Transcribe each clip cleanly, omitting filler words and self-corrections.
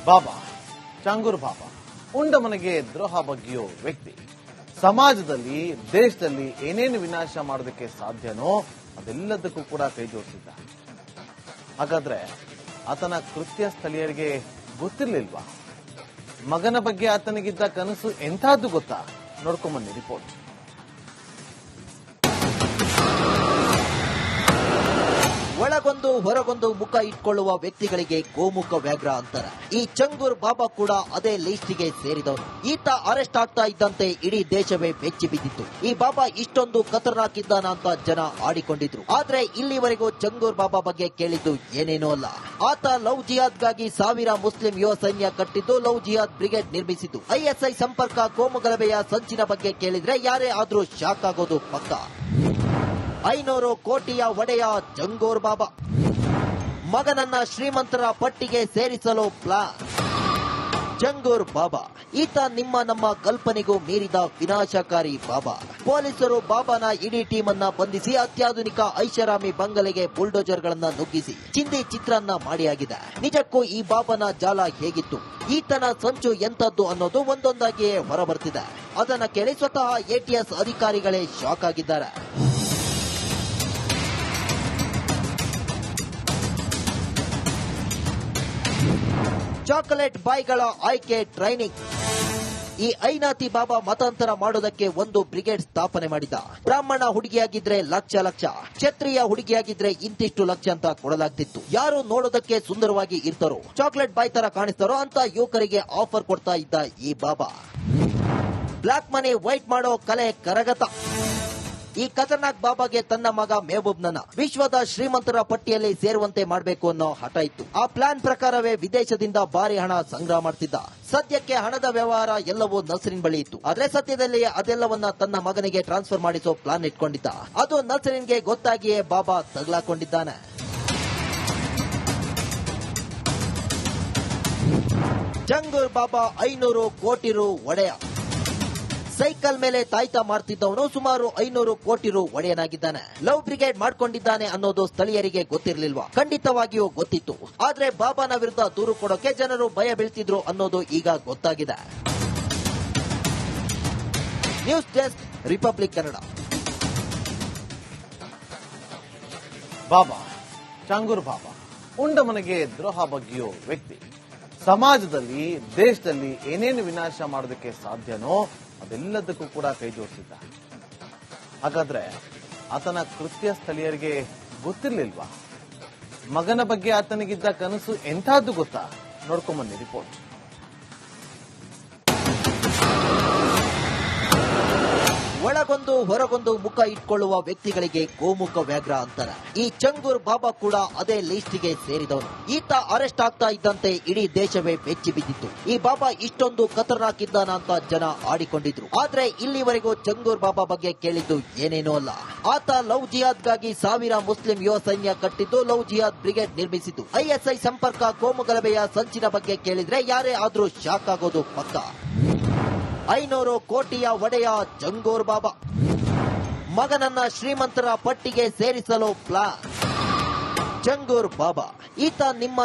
ಬಾಬಾ ಚಂಗೂರ್ ಬಾಬಾ ಉಂಡ ಮನೆಗೆ ದ್ರೋಹ ಬಗ್ಗೆಯೋ ವ್ಯಕ್ತಿ ಸಮಾಜದಲ್ಲಿ ದೇಶದಲ್ಲಿ ಏನೇನು ವಿನಾಶ ಮಾಡೋದಕ್ಕೆ ಸಾಧ್ಯನೋ ಅದೆಲ್ಲದಕ್ಕೂ ಕೂಡ ಕೈ ಜೋಡಿಸಿದ್ದ. ಹಾಗಾದ್ರೆ ಆತನ ಕೃತ್ಯ ಸ್ಥಳೀಯರಿಗೆ ಗೊತ್ತಿರ್ಲಿಲ್ವಾ? ಮಗನ ಬಗ್ಗೆ ಆತನಿಗಿದ್ದ ಕನಸು ಎಂಥದ್ದು ಗೊತ್ತಾ? ನೋಡ್ಕೊಂಬನ್ನಿ ರಿಪೋರ್ಟ್. ಒಳಗೊಂದು ಹೊರಗೊಂದು ಮುಖ ಇಟ್ಕೊಳ್ಳುವ ವ್ಯಕ್ತಿಗಳಿಗೆ ಗೋಮುಖ ವ್ಯಾಘ್ರ ಅಂತಾರೆ. ಈ ಚಂಗೂರ್ ಬಾಬಾ ಕೂಡ ಅದೇ ಲಿಸ್ಟಿಗೆ ಸೇರಿದವರು. ಈತ ಅರೆಸ್ಟ್ ಆಗ್ತಾ ಇದ್ದಂತೆ ಇಡೀ ದೇಶವೇ ಬೆಚ್ಚಿ ಬಿದ್ದಿತ್ತು. ಈ ಬಾಬಾ ಇಷ್ಟೊಂದು ಖತರ್ನಾಕ್ ಇದ್ದಾನ ಅಂತ ಜನ ಆಡಿಕೊಂಡಿದ್ರು. ಆದ್ರೆ ಇಲ್ಲಿವರೆಗೂ ಚಂಗೂರ್ ಬಾಬಾ ಬಗ್ಗೆ ಕೇಳಿದ್ದು ಏನೇನೂ ಅಲ್ಲ. ಆತ ಲವ್ ಜಿಹಾದ್ಗಾಗಿ ಸಾವಿರ ಮುಸ್ಲಿಂ ಯುವ ಸೈನ್ಯ ಕಟ್ಟಿದ್ದು, ಲವ್ ಜಿಹಾದ್ ಬ್ರಿಗೇಡ್ ನಿರ್ಮಿಸಿದ್ದು, ಐಎಸ್ಐ ಸಂಪರ್ಕ ಕೋಮುಗಲಭೆಯ ಸಂಚಿನ ಬಗ್ಗೆ ಕೇಳಿದ್ರೆ ಯಾರೇ ಆದ್ರೂ ಶಾಕ್ ಆಗೋದು ಪಕ್ಕ. 500 ಕೋಟಿಯ ಒಡೆಯ ಚಂಗೂರ್ ಬಾಬಾ ಮಗನನ್ನ ಶ್ರೀಮಂತರ ಪಟ್ಟಿಗೆ ಸೇರಿಸಲು ಪ್ಲಾನ್. ಚಂಗೂರ್ ಬಾಬಾ ಈತ ನಮ್ಮ ಕಲ್ಪನೆಗೂ ಮೀರಿದ ವಿನಾಶಕಾರಿ ಬಾಬಾ. ಪೊಲೀಸರು ಬಾಬಾನ ಇಡೀ ಟೀಮ್ ಅನ್ನ ಬಂಧಿಸಿ ಅತ್ಯಾಧುನಿಕ ಐಷಾರಾಮಿ ಬಂಗಲೆಗೆ ಬುಲ್ಡೋಜರ್ಗಳನ್ನ ನುಗ್ಗಿಸಿ ಚಿಂದಿ ಚಿತ್ರಾನ್ನ ಮಾಡಿಯಾಗಿದೆ. ನಿಜಕ್ಕೂ ಈ ಬಾಬಾನ ಜಾಲ ಹೇಗಿತ್ತು, ಈತನ ಸಂಚು ಎಂತದ್ದು ಅನ್ನೋದು ಒಂದೊಂದಾಗಿಯೇ ಹೊರಬರ್ತಿದೆ. ಅದನ್ನ ಕೇಳಿ ಸ್ವತಃ ATS ಅಧಿಕಾರಿಗಳೇ ಶಾಕ್ ಆಗಿದ್ದಾರೆ. ಚಾಕೊಲೇಟ್ ಬಾಯ್ಗಳ ಆಯ್ಕೆ ಟ್ರೈನಿಂಗ್. ಈ ಐನಾತಿ ಬಾಬಾ ಮತಾಂತರ ಮಾಡೋದಕ್ಕೆ ಒಂದು ಬ್ರಿಗೇಡ್ ಸ್ಥಾಪನೆ ಮಾಡಿದ. ಬ್ರಾಹ್ಮಣ ಹುಡುಗಿಯಾಗಿದ್ರೆ ಲಕ್ಷ, ಕ್ಷತ್ರಿಯ ಹುಡುಗಿಯಾಗಿದ್ರೆ ಇಂತಿಷ್ಟು ಲಕ್ಷ ಅಂತ ಕೊಡಲಾಗ್ತಿತ್ತು. ಯಾರು ನೋಡೋದಕ್ಕೆ ಸುಂದರವಾಗಿ ಇರ್ತಾರೋ, ಚಾಕ್ಲೇಟ್ ಬಾಯ್ ತರ ಕಾಣಿಸ್ತಾರೋ ಅಂತ ಯುವಕರಿಗೆ ಆಫರ್ ಕೊಡ್ತಾ ಇದ್ದ ಈ ಬಾಬಾ ಬ್ಲಾಕ್ ಮನಿ ವೈಟ್ ಮಾಡೋ ಕಲೆ ಕರಗತ. ಈ ಖತರ್ನಾಕ್ ಬಾಬಾಗೆ ತನ್ನ ಮಗ ಮೆಹಬೂಬ್ನನ್ನ ವಿಶ್ವದ ಶ್ರೀಮಂತರ ಪಟ್ಟಿಯಲ್ಲಿ ಸೇರುವಂತೆ ಮಾಡಬೇಕು ಅನ್ನೋ ಹಠ ಇತ್ತು. ಆ ಪ್ಲಾನ್ ಪ್ರಕಾರವೇ ವಿದೇಶದಿಂದ ಭಾರಿ ಹಣ ಸಂಗ್ರಹ ಮಾಡ್ತಿದ್ದ. ಸದ್ಯಕ್ಕೆ ಹಣದ ವ್ಯವಹಾರ ಎಲ್ಲವೂ ನಸರಿನ್ ಬಳಿ ಇತ್ತು. ಆದ್ರೆ ಸದ್ಯದಲ್ಲಿ ಅದೆಲ್ಲವನ್ನ ತನ್ನ ಮಗನಿಗೆ ಟ್ರಾನ್ಸ್ಫರ್ ಮಾಡಿಸೋ ಪ್ಲಾನ್ ಇಟ್ಕೊಂಡಿದ್ದ. ಅದು ನಸರಿನ್ಗೆ ಗೊತ್ತಾಗಿಯೇ ಬಾಬಾ ತಗಲಾಕೊಂಡಿದ್ದಾನೆ. ಚಂಗೂರ್ ಬಾಬಾ 500 ಕೋಟಿ ರು ಒಡೆಯ. ಸೈಕಲ್ ಮೇಲೆ ತಾಯ್ತ ಮಾಡ್ತಿದ್ದವನು ಸುಮಾರು 500 ಕೋಟಿ ರು ಒಡೆಯನಾಗಿದ್ದಾನೆ. ಲವ್ ಬ್ರಿಗೇಡ್ ಮಾಡ್ಕೊಂಡಿದ್ದಾನೆ ಅನ್ನೋದು ಸ್ಥಳೀಯರಿಗೆ ಗೊತ್ತಿರಲಿಲ್ವಾ? ಖಂಡಿತವಾಗಿಯೂ ಗೊತ್ತಿತ್ತು. ಆದ್ರೆ ಬಾಬಾನ ವಿರುದ್ಧ ದೂರು ಕೊಡೋಕೆ ಜನರು ಭಯ ಬೀಳ್ತಿದ್ರು ಅನ್ನೋದು ಈಗ ಗೊತ್ತಾಗಿದೆ. News desk, Republic Kannada. Baba Changur Baba ಉಂಡ ಮನೆಗೆ ದ್ರೋಹ ಬಗ್ಗೆಯೋ ವ್ಯಕ್ತಿ ಸಮಾಜದಲ್ಲಿ ದೇಶದಲ್ಲಿ ಏನೇನು ವಿನಾಶ ಮಾಡೋದಕ್ಕೆ ಸಾಧ್ಯನೋ ಅದೆಲ್ಲದಕ್ಕೂ ಕೂಡ ಕೈ ಜೋಡಿಸಿದ್ದ. ಹಾಗಾದ್ರೆ ಆತನ ಕೃತ್ಯ ಸ್ಥಳೀಯರಿಗೆ ಗೊತ್ತಿರ್ಲಿಲ್ವಾ? ಮಗನ ಬಗ್ಗೆ ಆತನಿಗಿದ್ದ ಕನಸು ಎಂಥದ್ದು ಗೊತ್ತಾ? ನೋಡ್ಕೊಂಬನ್ನಿ ರಿಪೋರ್ಟ್. ಒಳಗೊಂದು ಹೊರಗೊಂದು ಮುಖ ಇಟ್ಕೊಳ್ಳುವ ವ್ಯಕ್ತಿಗಳಿಗೆ ಗೋಮುಖ ವ್ಯಾಘ್ರ ಅಂತಾರೆ. ಈ ಚಂಗೂರ್ ಬಾಬಾ ಕೂಡ ಅದೇ ಲಿಸ್ಟಿಗೆ ಸೇರಿದವನು. ಈತ ಅರೆಸ್ಟ್ ಆಗ್ತಾ ಇದ್ದಂತೆ ಇಡೀ ದೇಶವೇ ಬೆಚ್ಚಿ ಬಿದ್ದಿತ್ತು. ಈ ಬಾಬಾ ಇಷ್ಟೊಂದು ಖತರ್ನಾಕ್ ಇದ್ದಾನ ಅಂತ ಜನ ಆಡಿಕೊಂಡಿದ್ರು. ಆದ್ರೆ ಇಲ್ಲಿವರೆಗೂ ಚಂಗೂರ್ ಬಾಬಾ ಬಗ್ಗೆ ಕೇಳಿದ್ದು ಏನೇನೂ ಅಲ್ಲ. ಆತ ಲವ್ ಜಿಹಾದ್ಗಾಗಿ ಸಾವಿರ ಮುಸ್ಲಿಂ ಯುವ ಸೈನ್ಯ ಕಟ್ಟಿದ್ದು, ಲವ್ ಜಿಹಾದ್ ಬ್ರಿಗೇಡ್ ನಿರ್ಮಿಸಿದ್ದು, ಐಎಸ್ಐ ಸಂಪರ್ಕ ಕೋಮುಗಲಭೆಯ ಸಂಚಿನ ಬಗ್ಗೆ ಕೇಳಿದ್ರೆ ಯಾರೇ ಆದ್ರೂ ಶಾಕ್ ಆಗೋದು ಪಕ್ಕ. 500 ಕೋಟಿಯ ಒಡೆಯ ಚಂಗೂರ್ ಬಾಬಾ ಮಗನನ್ನ ಶ್ರೀಮಂತರ ಪಟ್ಟಿಗೆ ಸೇರಿಸಲು ಪ್ಲಾನ್. ಚಂಗೂರ್ ಬಾಬಾ ಈತ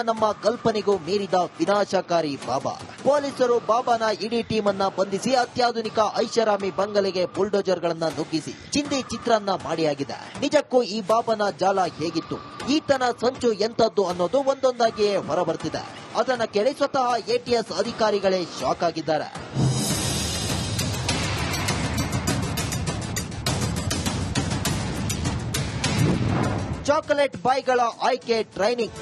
ನಮ್ಮ ಕಲ್ಪನೆಗೂ ಮೀರಿದ ವಿನಾಶಕಾರಿ ಬಾಬಾ. ಪೊಲೀಸರು ಬಾಬಾನ ಇಡೀ ಟೀಮ್ ಅನ್ನ ಬಂಧಿಸಿ ಅತ್ಯಾಧುನಿಕ ಐಷಾರಾಮಿ ಬಂಗಲೆಗೆ ಬುಲ್ಡೋಜರ್ಗಳನ್ನ ನುಗ್ಗಿಸಿ ಚಿಂದಿ ಚಿತ್ರಾನ್ನ ಮಾಡಿಯಾಗಿದೆ. ನಿಜಕ್ಕೂ ಈ ಬಾಬಾನ ಜಾಲ ಹೇಗಿತ್ತು, ಈತನ ಸಂಚು ಎಂತದ್ದು ಅನ್ನೋದು ಒಂದೊಂದಾಗಿಯೇ ಹೊರಬರ್ತಿದೆ. ಅದನ್ನ ಕೇಳಿ ಸ್ವತಃ ATS ಅಧಿಕಾರಿಗಳೇ ಶಾಕ್ ಆಗಿದ್ದಾರೆ. ಚಾಕೊಲೇಟ್ ಬಾಯ್ಗಳ ಆಯ್ಕೆ ಟ್ರೈನಿಂಗ್.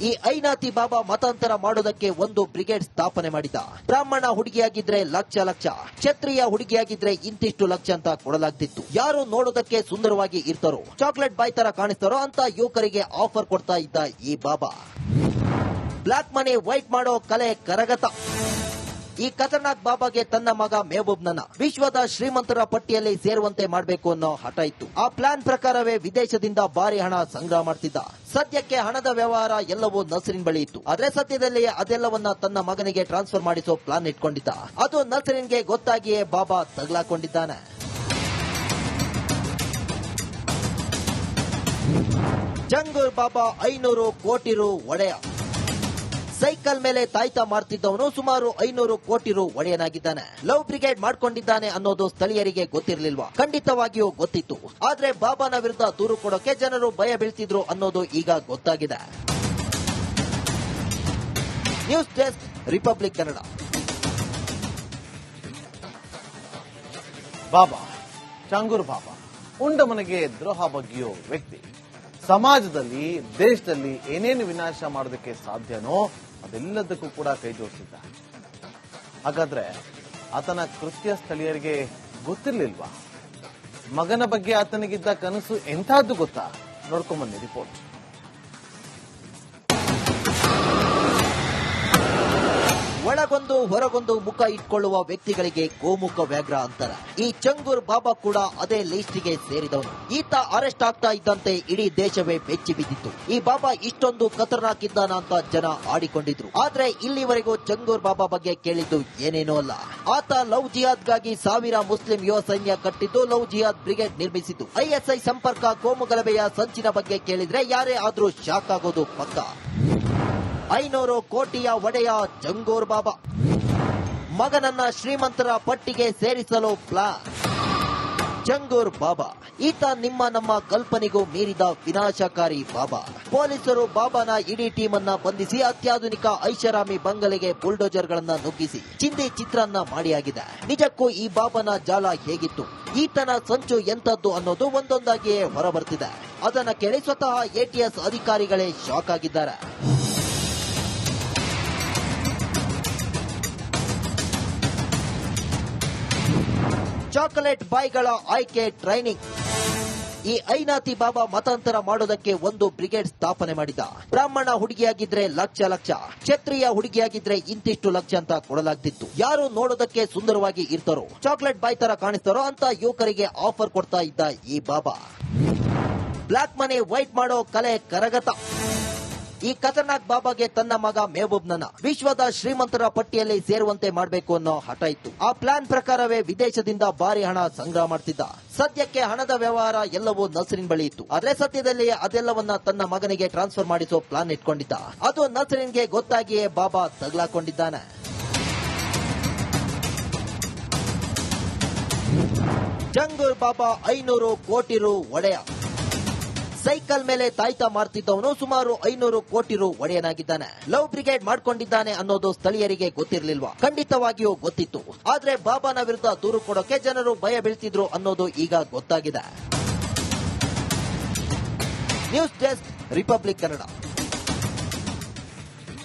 ಈ ಐನಾತಿ ಬಾಬಾ ಮತಾಂತರ ಮಾಡೋದಕ್ಕೆ ಒಂದು ಬ್ರಿಗೇಡ್ ಸ್ಥಾಪನೆ ಮಾಡಿದ. ಬ್ರಾಹ್ಮಣ ಹುಡುಗಿಯಾಗಿದ್ರೆ ಲಕ್ಷ, ಕ್ಷತ್ರಿಯ ಹುಡುಗಿಯಾಗಿದ್ರೆ ಇಂತಿಷ್ಟು ಲಕ್ಷ ಅಂತ ಕೊಡಲಾಗ್ತಿತ್ತು. ಯಾರು ನೋಡೋದಕ್ಕೆ ಸುಂದರವಾಗಿ ಇರ್ತಾರೋ, ಚಾಕ್ಲೇಟ್ ಬಾಯ್ ತರ ಕಾಣಿಸ್ತಾರೋ ಅಂತ ಯುವಕರಿಗೆ ಆಫರ್ ಕೊಡ್ತಾ ಇದ್ದ ಈ ಬಾಬಾ ಬ್ಲಾಕ್ ಮನಿ ವೈಟ್ ಮಾಡೋ ಕಲೆ ಕರಗತ. ಈ ಖತರ್ನಾಕ್ ಬಾಬಾಗೆ ತನ್ನ ಮಗ ಮೆಹಬೂಬ್ನನ್ನ ವಿಶ್ವದ ಶ್ರೀಮಂತರ ಪಟ್ಟಿಯಲ್ಲಿ ಸೇರುವಂತೆ ಮಾಡಬೇಕು ಅನ್ನೋ ಹಠ ಇತ್ತು. ಆ ಪ್ಲಾನ್ ಪ್ರಕಾರವೇ ವಿದೇಶದಿಂದ ಭಾರಿ ಹಣ ಸಂಗ್ರಹ ಮಾಡ್ತಿದ್ದ. ಸದ್ಯಕ್ಕೆ ಹಣದ ವ್ಯವಹಾರ ಎಲ್ಲವೂ ನಸರಿನ್ ಬಳಿ ಇತ್ತು. ಆದ್ರೆ ಸದ್ಯದಲ್ಲಿ ಅದೆಲ್ಲವನ್ನ ತನ್ನ ಮಗನಿಗೆ ಟ್ರಾನ್ಸ್ಫರ್ ಮಾಡಿಸೋ ಪ್ಲಾನ್ ಇಟ್ಕೊಂಡಿದ್ದ. ಅದು ನಸರಿನ್ಗೆ ಗೊತ್ತಾಗಿಯೇ ಬಾಬಾ ತಗಲಾಕೊಂಡಿದ್ದಾನೆ. ಚಂಗೂರ್ ಬಾಬಾ 500 ಕೋಟಿ ರು ಒಡೆಯ. ಸೈಕಲ್ ಮೇಲೆ ತಾಯ್ತ ಮಾಡ್ತಿದ್ದವನು ಸುಮಾರು 500 ಕೋಟಿ ರು ಒಡೆಯನಾಗಿದ್ದಾನೆ. ಲವ್ ಬ್ರಿಗೇಡ್ ಮಾಡ್ಕೊಂಡಿದ್ದಾನೆ ಅನ್ನೋದು ಸ್ಥಳೀಯರಿಗೆ ಗೊತ್ತಿರಲಿಲ್ವಾ? ಖಂಡಿತವಾಗಿಯೂ ಗೊತ್ತಿತ್ತು. ಆದ್ರೆ ಬಾಬಾನ ವಿರುದ್ಧ ದೂರು ಕೊಡೋಕೆ ಜನರು ಭಯ ಬೀಳ್ತಿದ್ರು ಅನ್ನೋದು ಈಗ ಗೊತ್ತಾಗಿದೆ. News desk, Republic Kannada. Baba, Changur Baba ಉಂಡ ಮನೆಗೆ ದ್ರೋಹ ಬಗೆಯೋ ವ್ಯಕ್ತಿ. ಸಮಾಜದಲ್ಲಿ, ದೇಶದಲ್ಲಿ ಏನೇನು ವಿನಾಶ ಮಾಡೋದಕ್ಕೆ ಸಾಧ್ಯನೋ ಅದೆಲ್ಲದಕ್ಕೂ ಕೂಡ ಕೈ ಜೋಡಿಸಿದ್ದ. ಹಾಗಾದ್ರೆ ಆತನ ಕೃತ್ಯ ಸ್ಥಳೀಯರಿಗೆ ಗೊತ್ತಿರ್ಲಿಲ್ವಾ? ಮಗನ ಬಗ್ಗೆ ಆತನಿಗಿದ್ದ ಕನಸು ಎಂಥದ್ದು ಗೊತ್ತಾ? ನೋಡ್ಕೊಂಬನ್ನಿ ರಿಪೋರ್ಟ್. ಒಳಗೊಂದು ಹೊರಗೊಂದು ಮುಖ ಇಟ್ಕೊಳ್ಳುವ ವ್ಯಕ್ತಿಗಳಿಗೆ ಗೋಮುಖ ವ್ಯಾಘ್ರ ಅಂತಾರೆ. ಈ ಚಂಗೂರ್ ಬಾಬಾ ಕೂಡ ಅದೇ ಲಿಸ್ಟಿಗೆ ಸೇರಿದವನು. ಈತ ಅರೆಸ್ಟ್ ಆಗ್ತಾ ಇದ್ದಂತೆ ಇಡೀ ದೇಶವೇ ಬೆಚ್ಚಿ ಬಿದ್ದಿತ್ತು. ಈ ಬಾಬಾ ಇಷ್ಟೊಂದು ಖತರ್ನಾಕ್ ಇದ್ದಾನ ಅಂತ ಜನ ಆಡಿಕೊಂಡಿದ್ರು. ಆದ್ರೆ ಇಲ್ಲಿವರೆಗೂ ಚಂಗೂರ್ ಬಾಬಾ ಬಗ್ಗೆ ಕೇಳಿದ್ದು ಏನೇನೋ ಅಲ್ಲ. ಆತ ಲವ್ ಜಿಹಾದ್ಗಾಗಿ ಸಾವಿರ ಮುಸ್ಲಿಂ ಯುವ ಸೈನ್ಯ ಕಟ್ಟಿದ್ದು, ಲವ್ ಜಿಹಾದ್ ಬ್ರಿಗೇಡ್ ನಿರ್ಮಿಸಿದ್ದು. ಐಎಸ್ಐ ಸಂಪರ್ಕ, ಕೋಮುಗಲಭೆಯ ಸಂಚಿನ ಬಗ್ಗೆ ಕೇಳಿದ್ರೆ ಯಾರೇ ಆದ್ರೂ ಶಾಕ್ ಆಗೋದು ಪಕ್ಕ. 500 ಕೋಟಿಯ ಒಡೆಯ ಚಂಗೂರ್ ಬಾಬಾ ಮಗನನ್ನ ಶ್ರೀಮಂತರ ಪಟ್ಟಿಗೆ ಸೇರಿಸಲು ಪ್ಲಾನ್. ಚಂಗೂರ್ ಬಾಬಾ ಈತ ನಮ್ಮ ಕಲ್ಪನೆಗೂ ಮೀರಿದ ವಿನಾಶಕಾರಿ ಬಾಬಾ. ಪೊಲೀಸರು ಬಾಬಾನ ಇಡೀ ಟೀಮ್ ಅನ್ನ ಬಂಧಿಸಿ ಅತ್ಯಾಧುನಿಕ ಐಷಾರಾಮಿ ಬಂಗಲೆಗೆ ಬುಲ್ಡೋಜರ್ ಗಳನ್ನ ನುಗ್ಗಿಸಿ ಚಿಂದಿ ಚಿತ್ರಾನ್ನ ಮಾಡಿಯಾಗಿದೆ. ನಿಜಕ್ಕೂ ಈ ಬಾಬಾನ ಜಾಲ ಹೇಗಿತ್ತು, ಈತನ ಸಂಚು ಎಂತದ್ದು ಅನ್ನೋದು ಒಂದೊಂದಾಗಿಯೇ ಹೊರಬರ್ತಿದೆ. ಅದನ್ನ ಕೇಳಿ ಸ್ವತಃ ATS ಅಧಿಕಾರಿಗಳೇ ಶಾಕ್ ಆಗಿದ್ದಾರೆ. ಚಾಕೊಲೇಟ್ ಬಾಯ್ಗಳ ಆಯ್ಕೆ, ಟ್ರೈನಿಂಗ್. ಈ ಐನಾತಿ ಬಾಬಾ ಮತಾಂತರ ಮಾಡೋದಕ್ಕೆ ಒಂದು ಬ್ರಿಗೇಡ್ ಸ್ಥಾಪನೆ ಮಾಡಿದ. ಬ್ರಾಹ್ಮಣ ಹುಡುಗಿಯಾಗಿದ್ರೆ ಲಕ್ಷ, ಕ್ಷತ್ರಿಯ ಹುಡುಗಿಯಾಗಿದ್ರೆ ಇಂತಿಷ್ಟು ಲಕ್ಷ ಅಂತ ಕೊಡಲಾಗ್ತಿತ್ತು. ಯಾರು ನೋಡೋದಕ್ಕೆ ಸುಂದರವಾಗಿ ಇರ್ತಾರೋ, ಚಾಕ್ಲೇಟ್ ಬಾಯ್ ತರ ಕಾಣಿಸ್ತಾರೋ ಅಂತ ಯುವಕರಿಗೆ ಆಫರ್ ಕೊಡ್ತಾ ಇದ್ದ ಈ ಬಾಬಾ. ಬ್ಲಾಕ್ ಮನಿ ವೈಟ್ ಮಾಡೋ ಕಲೆ ಕರಗತ. ಈ ಖತರ್ನಾಕ್ ಬಾಬಾಗೆ ತನ್ನ ಮಗ ಮೆಹಬೂಬ್ನನ್ನ ವಿಶ್ವದ ಶ್ರೀಮಂತರ ಪಟ್ಟಿಯಲ್ಲಿ ಸೇರುವಂತೆ ಮಾಡಬೇಕು ಅನ್ನೋ ಹಠ ಇತ್ತು. ಆ ಪ್ಲಾನ್ ಪ್ರಕಾರವೇ ವಿದೇಶದಿಂದ ಭಾರಿ ಹಣ ಸಂಗ್ರಹ ಮಾಡ್ತಿದ್ದ. ಸದ್ಯಕ್ಕೆ ಹಣದ ವ್ಯವಹಾರ ಎಲ್ಲವೂ ನಸರಿನ್ ಬಳಿ ಇತ್ತು. ಆದ್ರೆ ಸದ್ಯದಲ್ಲಿ ಅದೆಲ್ಲವನ್ನ ತನ್ನ ಮಗನಿಗೆ ಟ್ರಾನ್ಸ್ಫರ್ ಮಾಡಿಸೋ ಪ್ಲಾನ್ ಇಟ್ಕೊಂಡಿದ್ದ. ಅದು ನಸರಿನ್ಗೆ ಗೊತ್ತಾಗಿಯೇ ಬಾಬಾ ತಗಲಾಕೊಂಡಿದ್ದಾನೆ. ಚಂಗೂರ್ ಬಾಬಾ 500 ಕೋಟಿ ರು ಒಡೆಯ. ಸೈಕಲ್ ಮೇಲೆ ತಾಯ್ತ ಮಾಡ್ತಿದ್ದವನು ಸುಮಾರು 500 ಕೋಟಿ ರು ಒಡೆಯನಾಗಿದ್ದಾನೆ. ಲವ್ ಬ್ರಿಗೇಡ್ ಮಾಡ್ಕೊಂಡಿದ್ದಾನೆ ಅನ್ನೋದು ಸ್ಥಳೀಯರಿಗೆ ಗೊತ್ತಿರಲಿಲ್ವಾ? ಖಂಡಿತವಾಗಿಯೂ ಗೊತ್ತಿತ್ತು. ಆದ್ರೆ ಬಾಬಾನ ವಿರುದ್ಧ ದೂರು ಕೊಡೋಕೆ ಜನರು ಭಯ ಬೀಳ್ತಿದ್ರು ಅನ್ನೋದು ಈಗ ಗೊತ್ತಾಗಿದೆ. News desk, Republic Kannada.